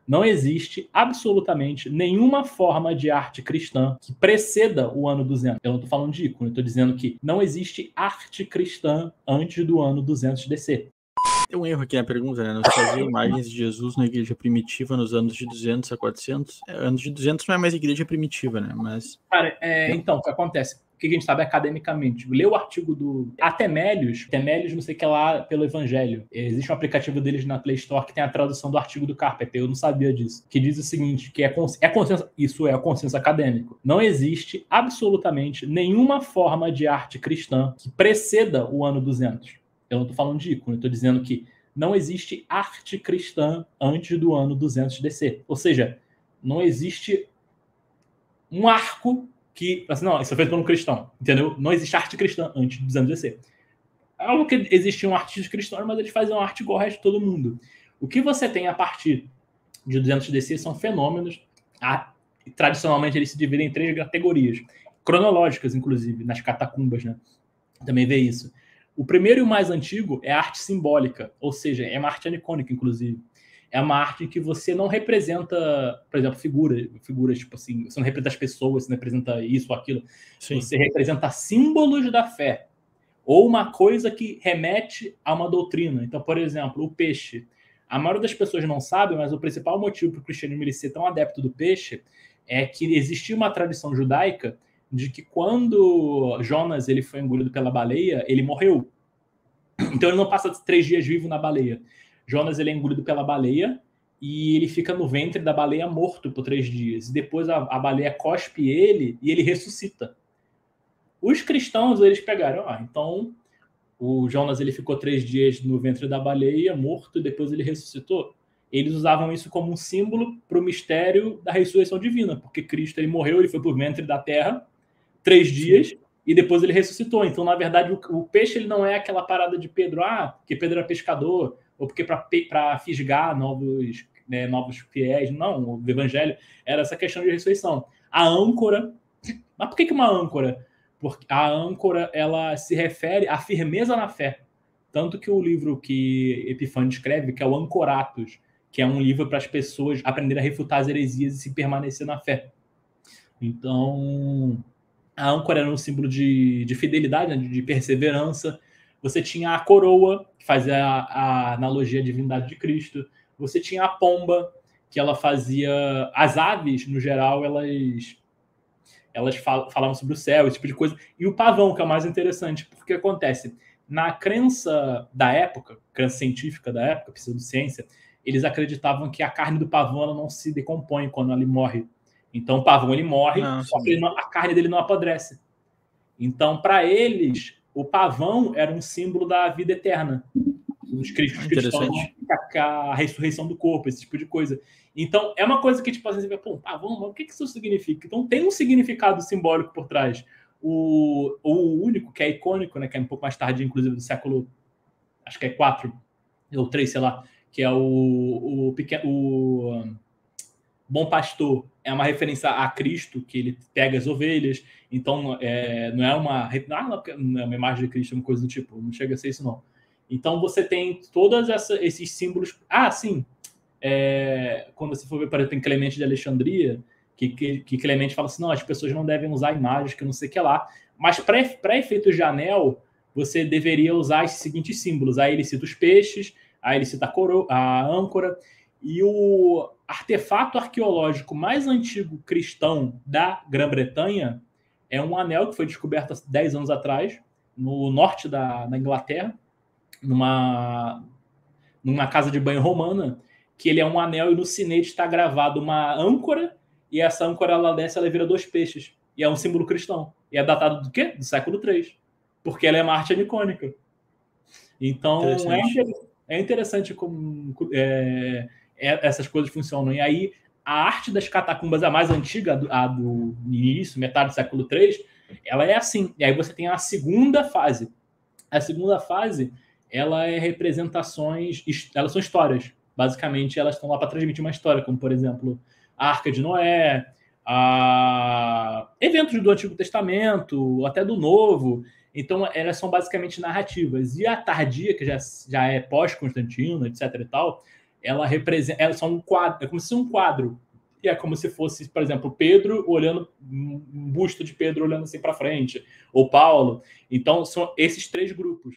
Não existe absolutamente nenhuma forma de arte cristã que preceda o ano 200. Eu não estou falando de ícone, eu estou dizendo que não existe arte cristã antes do ano 200 DC. Tem um erro aqui na pergunta, né? Não se fazia imagens de Jesus na igreja primitiva nos anos de 200 a 400? Anos de 200 não é mais igreja primitiva, né? Mas... Cara, então, o que acontece? O que a gente sabe academicamente? Lê o artigo do Atemélios, não sei o que lá, pelo Evangelho. Existe um aplicativo deles na Play Store que tem a tradução do artigo do Carpenter, eu não sabia disso. Que diz o seguinte, que isso é o consenso acadêmico. Não existe absolutamente nenhuma forma de arte cristã que preceda o ano 200. Eu não estou falando de ícone, eu estou dizendo que não existe arte cristã antes do ano 200 DC. Ou seja, não existe um arco que, assim, não, isso é feito por um cristão, entendeu? Não existe arte cristã antes de 200 DC. É algo que existiam artistas cristãos, mas eles faziam arte igual ao resto de todo mundo. O que você tem a partir de 200 DC são fenômenos, tradicionalmente eles se dividem em 3 categorias, cronológicas, inclusive, nas catacumbas, né? Também vê isso. O primeiro e o mais antigo é a arte simbólica, ou seja, é uma arte anicônica, inclusive. É uma arte que você não representa, por exemplo, figuras, tipo assim, você não representa as pessoas, você não representa isso ou aquilo. Sim. Você representa símbolos da fé, ou uma coisa que remete a uma doutrina. Então, por exemplo, o peixe. A maioria das pessoas não sabe, mas o principal motivo para o cristianismo ele ser tão adepto do peixe é que existia uma tradição judaica de que quando Jonas ele foi engolido pela baleia, ele morreu. Então ele não passa 3 dias vivo na baleia. Jonas ele é engolido pela baleia e ele fica no ventre da baleia morto por 3 dias. E depois a baleia cospe ele e ele ressuscita. Os cristãos, eles pegaram, então o Jonas ele ficou 3 dias no ventre da baleia, morto, e depois ele ressuscitou. Eles usavam isso como um símbolo para o mistério da ressurreição divina, porque Cristo ele morreu, ele foi para o ventre da terra 3 dias, e depois ele ressuscitou. Então, na verdade, o peixe ele não é aquela parada de Pedro, que Pedro era pescador, ou porque para fisgar novos fiéis. Não, o evangelho era essa questão de ressurreição. A âncora... Mas por que uma âncora? Porque a âncora ela se refere à firmeza na fé. Tanto que o livro que Epifânio escreve, que é o Ancoratus, que é um livro para as pessoas aprenderem a refutar as heresias e se permanecer na fé. Então... A âncora era um símbolo de fidelidade, né, de perseverança. Você tinha a coroa, que fazia a analogia à divindade de Cristo. Você tinha a pomba, que ela fazia... As aves, no geral, elas falavam sobre o céu, esse tipo de coisa. E o pavão, que é o mais interessante, porque acontece... Na crença da época, crença científica da época, pseudociência, eles acreditavam que a carne do pavão ela não se decompõe quando ele morre. Então, o pavão ele morre, só que a carne dele não apodrece. Então, para eles, o pavão era um símbolo da vida eterna. Os cristãos, a ressurreição do corpo, esse tipo de coisa. Então, é uma coisa que, tipo assim, você vê, pavão, mas o que isso significa? Então, tem um significado simbólico por trás. O único, que é icônico, né, que é um pouco mais tarde, inclusive, do século, acho que é 4 ou 3, sei lá, que é o Bom Pastor, é uma referência a Cristo, que ele pega as ovelhas, então não é uma imagem de Cristo, uma coisa do tipo, não chega a ser isso não. Então você tem todos esses símbolos. Sim, quando você for ver, por exemplo, em Clemente de Alexandria, que Clemente fala assim, não, as pessoas não devem usar imagens, que não sei o que lá, mas para efeitos de anel, você deveria usar esses seguintes símbolos. Aí ele cita os peixes, aí ele cita a âncora, e o artefato arqueológico mais antigo cristão da Grã-Bretanha é um anel que foi descoberto há 10 anos atrás, no norte da Inglaterra, numa casa de banho romana, que ele é um anel e no sinete está gravado uma âncora, e essa âncora ela desce, ela vira 2 peixes. E é um símbolo cristão. E é datado do quê? Do século III. Porque ela é uma arte anicônica. Então, é interessante como essas coisas funcionam. E aí, a arte das catacumbas, a mais antiga, a do início, metade do século III, ela é assim. E aí você tem a segunda fase. A segunda fase, ela é representações, elas são histórias. Basicamente, elas estão lá para transmitir uma história, como, por exemplo, a Arca de Noé, eventos do Antigo Testamento, até do Novo. Então, elas são basicamente narrativas. E a tardia, que já é pós-Constantino, etc. e tal, ela representa, ela é só um quadro, é como se fosse um quadro. E é como se fosse, por exemplo, Pedro olhando, um busto de Pedro olhando assim para frente, ou Paulo. Então, são esses 3 grupos.